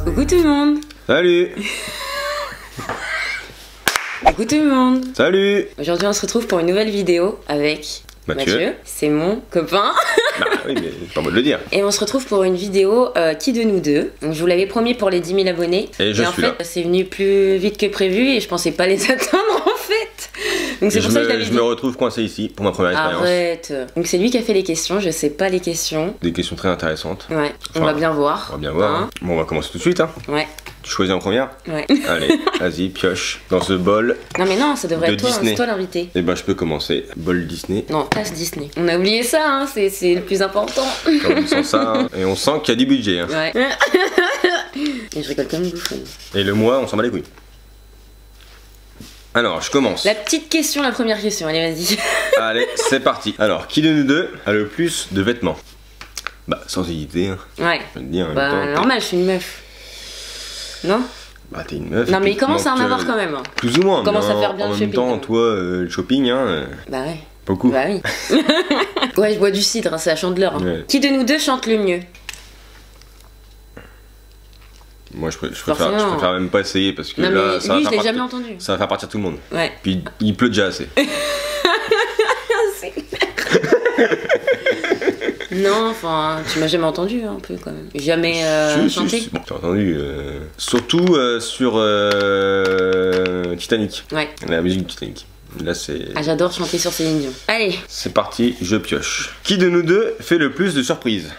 Coucou tout le monde. Salut. Coucou tout le monde. Salut. Aujourd'hui on se retrouve pour une nouvelle vidéo avec Mathieu. C'est mon copain. Bah oui, mais c'est pas moi de le dire. Et on se retrouve pour une vidéo qui de nous deux. Donc je vous l'avais promis pour les 10 000 abonnés. Et en fait, c'est venu plus vite que prévu et je pensais pas les atteindre en fait. Donc c'est pour ça que je l'avais dit. Je me retrouve coincé ici pour ma première expérience. Arrête. Donc c'est lui qui a fait les questions, je sais pas les questions. Des questions très intéressantes. Ouais, on va bien voir. On va bien voir. Hein. Bon, on va commencer tout de suite. Hein. Ouais. Tu choisis en première? Ouais. Allez, vas-y, pioche dans ce bol. Non mais non, ça devrait être toi, c'est toi l'invité. Et ben je peux commencer. Bol Disney. Non, tasse Disney. On a oublié ça, hein, c'est le plus important. Quand on sent ça, hein. Et on sent qu'il y a du budget. Hein. Ouais. Et je rigole comme une bouffonne. Et le mois, on s'en bat les couilles. Alors, je commence. La petite question, la première question, allez vas-y. Allez, c'est parti. Alors, qui de nous deux a le plus de vêtements? Bah, sans hésiter. Hein. Ouais. Je vais te dire, en bah, même temps, normal, je suis une meuf. Non? Bah, t'es une meuf. Non, mais il commence à en avoir quand même. Hein. Plus ou moins. Commence à faire bien le le shopping. En même temps, toi, le shopping, hein. Bah ouais. Beaucoup. Bah oui. Ouais, je bois du cidre, hein, c'est la chandeleur. Hein. Ouais. Qui de nous deux chante le mieux? Moi, je préfère même pas essayer parce que non, là, mais lui, je l'ai jamais entendu. Ça va faire partir tout le monde. Ouais. Puis il pleut déjà assez. Non, enfin, tu m'as jamais entendu un peu quand même. Jamais chanté. Bon, t'as entendu. Surtout sur Titanic. Ouais. La musique du Titanic. Là, c'est. Ah, j'adore chanter sur Céline Dion. Allez. C'est parti, je pioche. Qui de nous deux fait le plus de surprises?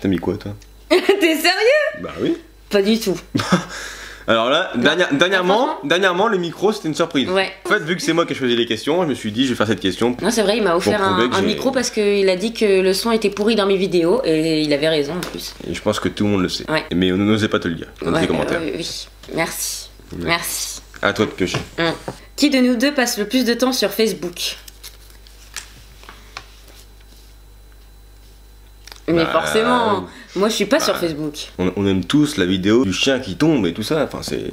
T'as mis quoi, toi? T'es sérieux? Bah oui. Pas du tout. Alors là, dernièrement, le micro c'était une surprise. Ouais. En fait, vu que c'est moi qui ai choisi les questions, je me suis dit je vais faire cette question. Non, c'est vrai, il m'a offert un micro parce qu'il a dit que le son était pourri dans mes vidéos et il avait raison en plus. Et je pense que tout le monde le sait. Ouais. Mais on n'osait pas te le dire dans les commentaires. Oui, merci. Ouais. Merci. À toi de piocher. Qui de nous deux passe le plus de temps sur Facebook? Mais forcément, moi je suis pas sur Facebook. On aime tous la vidéo du chien qui tombe et tout ça, enfin c'est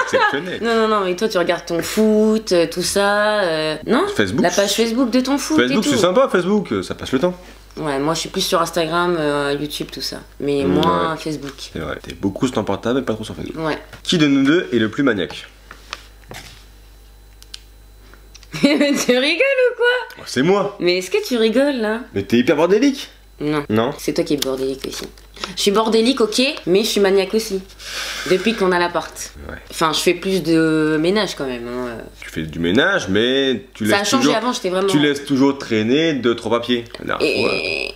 exceptionnel. Non, mais toi tu regardes ton foot, tout ça, non? Facebook. La page Facebook de ton foot. Facebook c'est sympa, Facebook, ça passe le temps. Ouais, moi je suis plus sur Instagram, YouTube, tout ça. Mais moins Facebook. C'est vrai, t'es beaucoup sur ton portable et pas trop sur Facebook. Ouais. Qui de nous deux est le plus maniaque? Tu rigoles ou quoi? C'est moi. Mais est-ce que tu rigoles là? Mais t'es hyper bordélique. Non. Non. C'est toi qui es bordélique aussi. Je suis bordélique, ok, mais je suis maniaque aussi. Depuis qu'on a l'appart. Ouais. Enfin, je fais plus de ménage quand même. Hein. Tu fais du ménage, mais tu laisses. Ça a changé toujours, avant, j'étais vraiment. Tu laisses toujours traîner 2-3 papiers.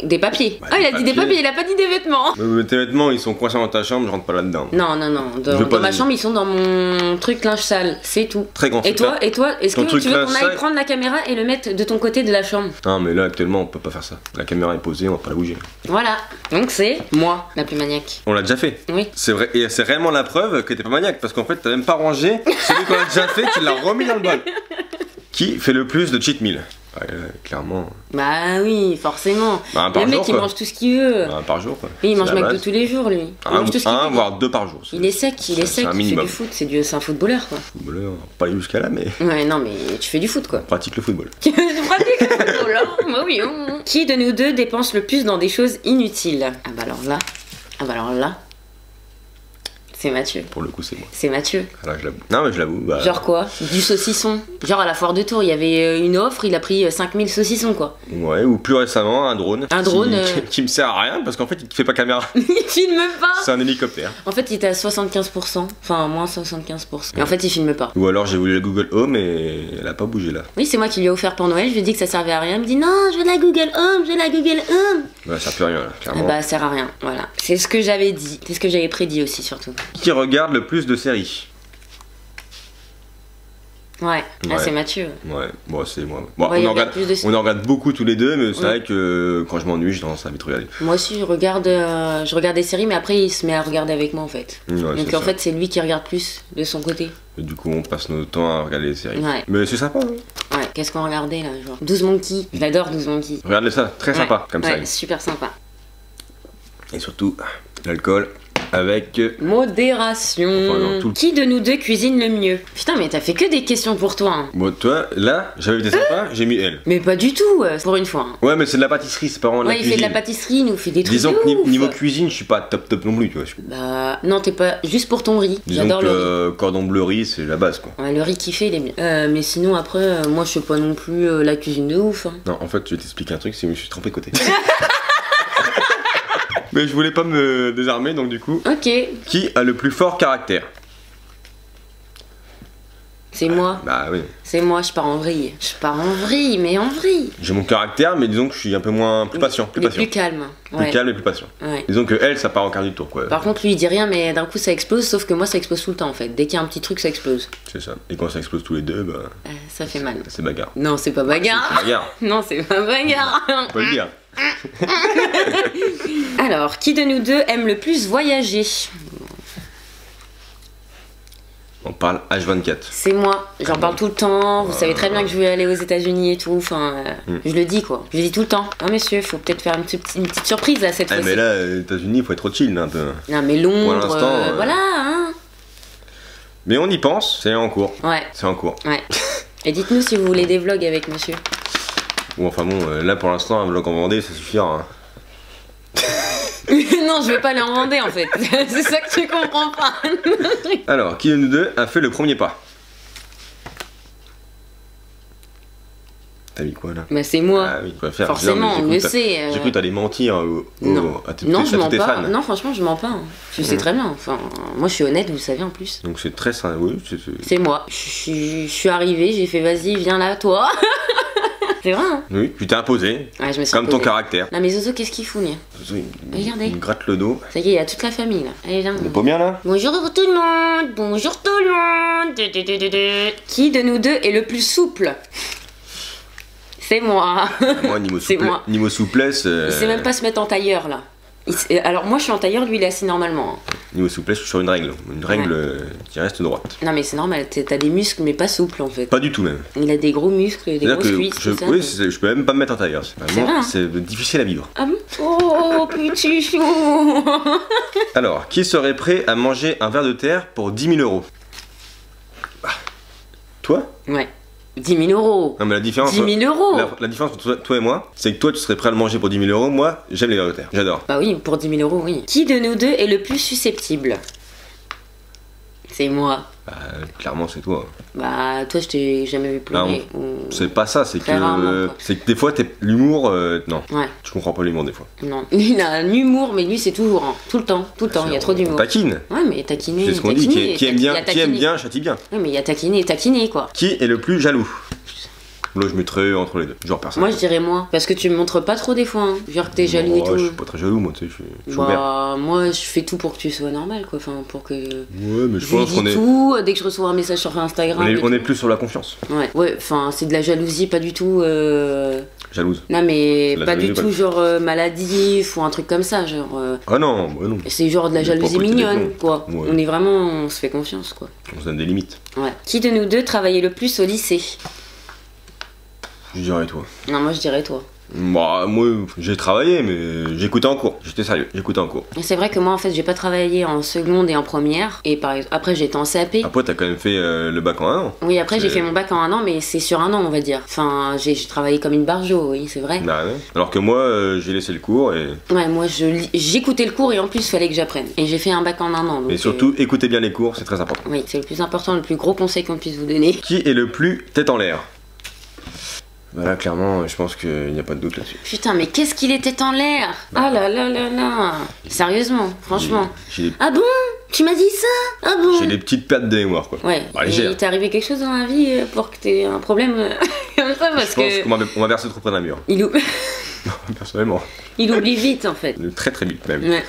Des papiers. Bah, il a dit des papiers, il a pas dit des vêtements. Mais tes vêtements, ils sont coincés dans ta chambre, je rentre pas là-dedans. Non. Dans ma chambre, ils sont dans mon truc linge sale, c'est tout. Très grand. Et toi, est-ce que tu veux qu'on aille prendre la caméra et le mettre de ton côté de la chambre? Non, mais là, actuellement, on peut pas faire ça. La caméra est posée, on va pas la bouger. Voilà. Donc c'est moi, la plus maniaque. On l'a déjà fait. Oui. C'est vrai, et c'est réellement la preuve que t'es pas maniaque, parce qu'en fait, t'as même pas rangé celui qu'on a déjà fait, tu l'as remis dans le bol. Qui fait le plus de cheat meal? Ouais, clairement. Bah oui, forcément. Bah, le mec, il mange tout ce qu'il veut. Bah, par jour, quoi. Oui, il mange McDo tous les jours, lui. Il mange tout ce qu'il veut. Voire 2 par jour. Il est sec, il fait du foot, c'est un footballeur, quoi. Footballeur, pas aller jusqu'à là, mais. Ouais, non, mais tu fais du foot, quoi. Pratique le football. Tu pratiques le football, moi oui. Qui de nous deux dépense le plus dans des choses inutiles? Ah bah alors là. C'est Mathieu. Pour le coup, c'est moi. C'est Mathieu. Alors, je l'avoue. Non, mais je l'avoue. Bah... Genre quoi? Du saucisson. Genre à la foire de Tours, il y avait une offre, il a pris 5000 saucissons, quoi. Ouais, ou plus récemment, un drone. Un drone. Qui me sert à rien parce qu'en fait, il fait pas caméra. Il filme pas. C'est un hélicoptère. En fait, il était à 75%. Enfin, moins 75%. Et en fait, il filme pas. Ou alors, j'ai voulu la Google Home et elle a pas bougé là. Oui, c'est moi qui lui ai offert pour Noël. Je lui ai dit que ça servait à rien. Il me dit non, je veux la Google Home, je veux la Google Home. Bah, ça sert plus à rien là, clairement. Bah, ça sert à rien. Voilà. C'est ce que j'avais dit. C'est ce que j'avais prédit aussi, surtout. Qui regarde le plus de séries? Ouais, là c'est Mathieu. Ouais, bon c'est moi. Bon, ouais, on en regarde beaucoup tous les deux, mais c'est vrai que quand je m'ennuie, j'ai tendance à vite regarder. Moi aussi, je regarde des séries, mais après il se met à regarder avec moi en fait. Ouais, donc en fait, c'est lui qui regarde plus de son côté. Et du coup, on passe notre temps à regarder les séries. Ouais. Mais c'est sympa. Hein. Ouais, qu'est-ce qu'on regardait là, genre 12 Monkeys. J'adore 12 Monkeys. Regardez ça, très sympa comme ça. Ouais, super sympa. Et surtout, l'alcool avec... Modération. Enfin, non, tout le- Qui de nous deux cuisine le mieux? Putain, mais t'as fait que des questions pour toi. Hein. Bon, toi, là, j'avais été sympa, j'ai mis elle. Mais pas du tout, pour une fois. Hein. Ouais, mais c'est de la pâtisserie, c'est pas vraiment de la Ouais, il cuisine. fait de la pâtisserie, il nous fait des trucs. Disons de que ouf. niveau cuisine, je suis pas top non plus, tu vois. Bah, non, t'es pas. Juste pour ton riz. Disons J'adore le riz. que cordon bleu riz, c'est la base, quoi. Ouais, le riz kiffé, il est bien. Mais sinon, après, moi, je sais pas non plus la cuisine de ouf. Hein. Non, en fait, je vais t'expliquer un truc, c'est que je me suis trompé de côté. Mais je voulais pas me désarmer, donc du coup... Ok, Qui a le plus fort caractère? c'est moi. Bah oui. C'est moi, je pars en vrille. Je pars en vrille, mais en vrille. J'ai mon caractère, mais disons que je suis un peu moins... plus patient. Mais plus calme. Plus calme et plus patient. Ouais. Disons que elle, ça part en quart du tour, quoi. Par contre, lui, il dit rien, mais d'un coup, ça explose. Sauf que moi, ça explose tout le temps, en fait. Dès qu'il y a un petit truc, ça explose. C'est ça. Et quand ça explose tous les deux, bah... Ça fait mal. c'est bagarre. Non, c'est pas bagarre. C'est bagarre, Non, c'est pas bagarre. on peut le dire. Alors, qui de nous deux aime le plus voyager? On parle H24. C'est moi. J'en parle tout le temps. Vous savez très bien que je veux aller aux États-Unis et tout. Enfin, je le dis quoi. Je le dis tout le temps. Non, monsieur, faut peut-être faire une petite surprise là cette Ah, fois-ci. mais là, aux États-Unis, il faut être trop chill, un peu. Non, mais Londres, Pour l'instant, voilà. Hein. Mais on y pense, c'est en cours. Ouais, C'est en cours. ouais. Et dites-nous si vous voulez des vlogs avec monsieur. Bon, enfin bon, là pour l'instant, un vlog en Vendée, ça suffira. Hein. Non, je veux pas les en Vendée en fait. C'est ça que tu comprends pas. Alors, qui de nous deux a fait le premier pas? T'as mis quoi là? Bah, c'est moi. Ah oui, tu vas faire. Forcément, on le sait. J'ai cru que t'allais mentir Non. à tes, Non, à je tous mens tes pas. fans. Non, franchement, je mens pas. Hein. Je sais très bien. Enfin, moi, je suis honnête, vous le savez en plus. Donc c'est très simple, oui. C'est moi. Je suis arrivée, j'ai fait vas-y, viens là, toi. C'est vrai, hein? Oui, tu t'es imposé, Ouais, je me suis comme ton imposée. caractère. Non, mais Zozo, qu'est-ce qu'il fout, Nia? Regardez. Il me gratte le dos. Ça y est, il y a toute la famille là. Allez, viens. Il est pas bien là? Bonjour tout le monde. Bonjour tout le monde. Qui de nous deux est le plus souple? C'est moi. Moi, niveau, C'est moi. niveau souplesse. Il sait même pas se mettre en tailleur là. Alors moi je suis en tailleur, lui il est assis normalement. Niveau souplesse, je suis sur une règle. Une règle qui reste droite. Non mais c'est normal, t'as des muscles mais pas souples en fait. Pas du tout même. Il a des gros muscles, des C'est-à-dire grosses que cuisses, tout ça. oui, je peux même pas me mettre en tailleur. C'est C'est vrai, hein. c'est difficile à vivre. Ah bon? Oh petit chou. Alors, qui serait prêt à manger un ver de terre pour 10 000 euros? Toi? Ouais. 10 000 euros. Non mais la différence... 10 000 euros. La différence entre toi et moi, c'est que toi tu serais prêt à le manger pour 10 000 euros, moi j'aime les vers de terre, j'adore. Bah oui, pour 10 000 euros, oui. Qui de nous deux est le plus susceptible? C'est moi. Bah clairement c'est toi. Bah toi je t'ai jamais vu pleurer. ou- C'est pas ça, c'est Très rarement, que... quoi. C'est que des fois l'humour... non, Ouais, tu comprends pas l'humour des fois. non. Il a un humour, mais lui c'est toujours, hein. Tout le temps, il y a trop d'humour. Taquine. Ouais, mais taquiner. C'est ce qu'on dit, taquiner, qui aime il y a bien, qui aime taquiner. bien, châtie bien. Ouais, mais il y a taquiner et taquiner quoi. Qui est le plus jaloux? Là je mettrais entre les deux, genre personne. Moi je dirais moi. Parce que tu me montres pas trop des fois, hein. Genre que t'es jaloux et Oh, tout. je suis pas très jaloux moi, tu sais, je suis ouvert. Bah, moi je fais tout pour que tu sois normal quoi. Enfin, pour que. Ouais, mais je Je lui pense qu'on dis est... tout, dès que je reçois un message sur Instagram. On est, et on est tout. plus sur la confiance. Ouais, enfin, c'est de la jalousie, pas du tout. Jalouse. Non, mais C'est la pas du jalousie, tout, genre maladif ou un truc comme ça. Genre. Ah non, bah non. C'est genre de la Mais jalousie pas péter des mignonne, plombs. quoi. Ouais. On est vraiment. On se fait confiance, quoi. On se donne des limites. Ouais. Qui de nous deux travaillait le plus au lycée? Je dirais toi. Non, moi je dirais toi. Bah, moi, j'ai travaillé, mais j'écoutais en cours. J'étais sérieux, j'écoutais en cours. Et c'est vrai que moi en fait j'ai pas travaillé en seconde et en première. Et après j'étais en CAP. Après, t'as quand même fait le bac en 1 an. Oui, après j'ai C'est- fait mon bac en un an, mais c'est sur un an, on va dire. Enfin, j'ai travaillé comme une barjo, oui, c'est vrai. Bah ouais. Alors que moi, j'ai laissé le cours et Ouais, moi j'écoutais le cours et en plus fallait que j'apprenne. Et j'ai fait un bac en un an. Donc, et surtout, écoutez bien les cours, c'est très important. oui, c'est le plus important, le plus gros conseil qu'on puisse vous donner. Qui est le plus tête en l'air? Voilà, clairement, je pense qu'il n'y a pas de doute là-dessus. Putain, mais qu'est-ce qu'il était en l'air! Ah là là là là! Sérieusement, franchement. J'ai Ah bon? Tu m'as dit ça? Ah bon? des petites pertes de mémoire, quoi. Ouais, Bah, et légère. il t'est arrivé quelque chose dans la vie pour que t'aies un problème comme ça? Parce Je pense que. qu'on m'a versé trop près d'un mur. Personnellement. Il oublie vite en fait. Très très vite même. Ouais.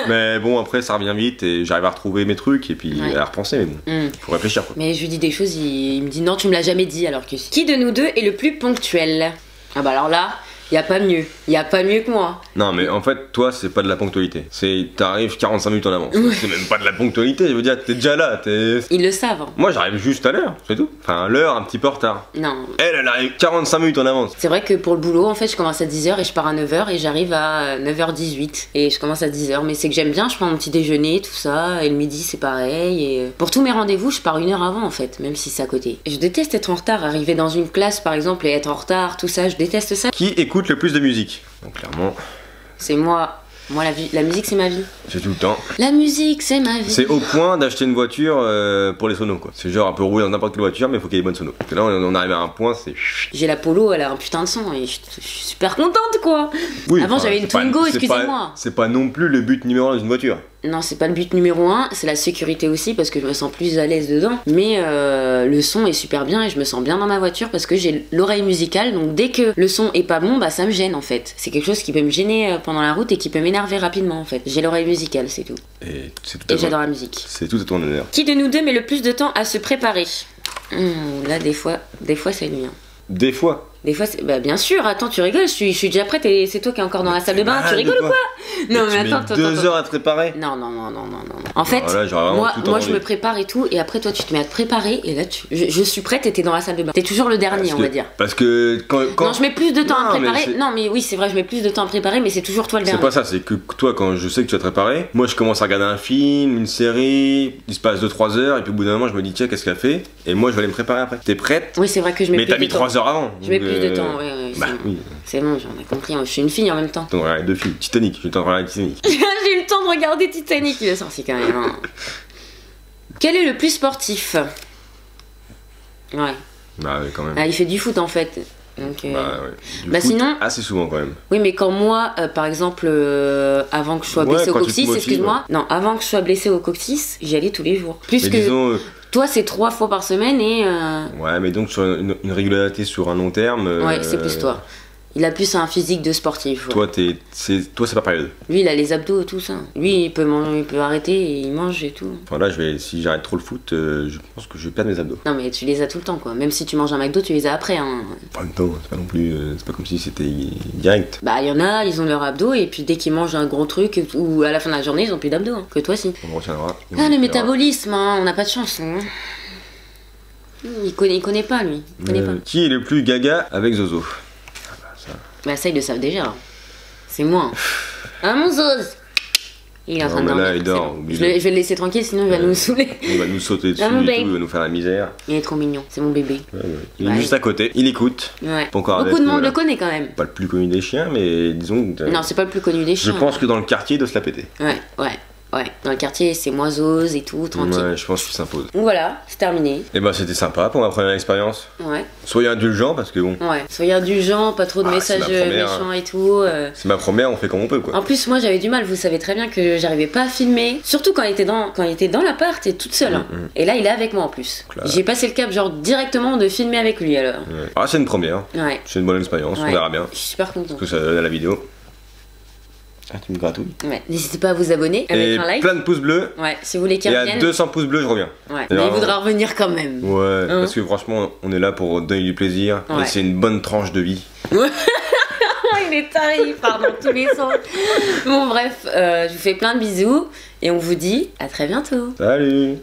Mais bon, après, ça revient vite et j'arrive à retrouver mes trucs et puis Ouais. à repenser, mais bon, Hmm. faut réfléchir, quoi. Mais je lui dis des choses, il me dit non, tu me l'as jamais dit alors que. Qui de nous deux est le plus ponctuel? Ah bah alors là, Y a pas mieux. Y a pas mieux que moi. Non, mais en fait, toi, c'est pas de la ponctualité. C'est t'arrives 45 minutes en avance. C'est même pas de la ponctualité. Je veux dire, t'es déjà là. Ils le savent. Hein. Moi, j'arrive juste à l'heure, c'est tout. Enfin, à l'heure, un petit peu en retard. Non. Elle arrive 45 minutes en avance. C'est vrai que pour le boulot, en fait, je commence à 10h et je pars à 9h et j'arrive à 9h18. Et je commence à 10h. Mais c'est que j'aime bien, je prends mon petit déjeuner, tout ça. Et le midi, c'est pareil. Et pour tous mes rendez-vous, je pars 1 heure avant, en fait, même si c'est à côté. Je déteste être en retard. Arriver dans une classe, par exemple, et être en retard, tout ça, je déteste ça. Qui écoute le plus de musique? Donc, clairement. C'est moi. Moi, la musique, c'est ma vie. C'est tout le temps. La musique, c'est ma vie. C'est au point d'acheter une voiture pour les sonos, quoi. C'est genre un peu rouler dans n'importe quelle voiture, mais il faut qu'il y ait des bonnes sonos. Parce que là, on arrive à un point, c'est. J'ai la Polo, elle a un putain de son et je suis super contente, quoi. Oui, avant, j'avais une Twingo, excusez-moi. C'est pas non plus le but numéro 1 dans une voiture. Non, c'est pas le but numéro 1, c'est la sécurité aussi parce que je me sens plus à l'aise dedans. Mais le son est super bien et je me sens bien dans ma voiture parce que j'ai l'oreille musicale. Donc dès que le son est pas bon, bah ça me gêne en fait. C'est quelque chose qui peut me gêner pendant la route et qui peut m'énerver rapidement en fait. J'ai l'oreille musicale, c'est tout. Et c'est tout à Et j'adore la musique. C'est tout à ton honneur. Qui de nous deux met le plus de temps à se préparer? Là, des fois c'est lui. Hein. Des fois. Des fois, bah bien sûr, attends, tu rigoles, je suis déjà prête et c'est toi qui es encore dans la salle de bain, tu rigoles ou quoi? Non, mais attends, 2 heures à te préparer? Non. En fait, moi je me prépare et tout, et après toi tu te mets à te préparer, et là je suis prête et t'es dans la salle de bain. T'es toujours le dernier, on va dire. Parce que quand. Non, je mets plus de temps à préparer. Non, mais oui, c'est vrai, je mets plus de temps à préparer, mais c'est toujours toi le dernier. C'est pas ça, c'est que toi, quand je sais que tu vas te préparer, moi je commence à regarder un film, une série, il se passe 2-3 heures, et puis au bout d'un moment je me dis, tiens, qu'est-ce qu'elle fait? Et moi je vais aller me préparer après. T'es prête? Oui, c'est vrai que je mets plus de temps. Mais t'as mis 3 heures avant. Je mets plus de temps, ouais. Bah oui. C'est bon, j'en ai compris, je suis une fille en même temps. Donc regarde 2 films, Titanic, je t'en regarder Titanic. J'ai eu le temps de regarder Titanic, il est sorti quand même. Hein. Quel est le plus sportif? Ouais. Bah ouais, quand même. Ah, il fait du foot en fait. Donc, Bah ouais. Bah foot, sinon. Assez souvent quand même. Oui, mais quand moi, par exemple, avant que je sois blessée au coccyx, excuse-moi. Ouais. Non, avant que je sois blessée au coccyx, j'y allais tous les jours. Plus mais que. Disons, toi, c'est 3 fois par semaine et. Ouais, mais donc sur une régularité sur un long terme. Ouais, c'est plus toi. Il a plus un physique de sportif. Ouais. Toi, c'est pas pareil. Lui, il a les abdos et tout ça. Lui, il peut arrêter et il mange et tout. Enfin là, si j'arrête trop le foot, je pense que je vais perdre mes abdos. Non, mais tu les as tout le temps, quoi. Même si tu manges un McDo, tu les as après. Hein. En même temps, c'est pas non plus. C'est pas comme si c'était direct. Bah, il y en a, ils ont leurs abdos et puis dès qu'ils mangent un gros truc ou à la fin de la journée, ils ont plus d'abdos. Hein. Que toi, si. On retiendra. Ah, le métabolisme, hein, on n'a pas de chance. Hein. Il connaît pas, lui. Il connaît pas. Qui est le plus gaga avec Zozo? Bah ça ils le savent déjà. C'est moi. Ah mon Zoz. Il est en train de dormir. Là, il dort. Bon. Je vais le laisser tranquille sinon il va nous saouler. Il va nous sauter dessus et tout, il va nous faire la misère. Il est trop mignon, c'est mon bébé. Ouais. Il est juste à côté, il écoute. Ouais. Beaucoup de monde le connaît quand même. Pas le plus connu des chiens, mais disons que... Non, c'est pas le plus connu des chiens. Je pense que dans le quartier, il doit se la péter. Ouais, dans le quartier, c'est moi Zoz et tout, tranquille. Ouais, je pense qu'il s'impose. Donc voilà, c'est terminé. Et bah c'était sympa pour ma première expérience. Ouais. Soyez indulgents parce que bon. Ouais, soyez indulgents, pas trop de messages méchants et tout. C'est ma première, on fait comme on peut quoi. En plus, moi j'avais du mal, vous savez très bien que j'arrivais pas à filmer. Surtout quand il était dans l'appart et toute seule. Et là, il est avec moi en plus. J'ai passé le cap, genre directement de filmer avec lui alors. Ouais. Ah, c'est une première. Ouais. C'est une bonne expérience, on verra bien. Je suis super contente. Ce que ça donne à la vidéo. Ah, tu me gratouilles. Ouais, n'hésitez pas à vous abonner, à mettre un like. Plein de pouces bleus. Ouais, si vous voulez qu'il revienne. Et à 200 pouces bleus, je reviens. Ouais, mais il voudra revenir quand même. Ouais, parce que franchement, on est là pour donner du plaisir. Ouais. Et c'est une bonne tranche de vie. Il est taré, il part dans tous les sens. Bon, bref, je vous fais plein de bisous. Et on vous dit à très bientôt. Salut.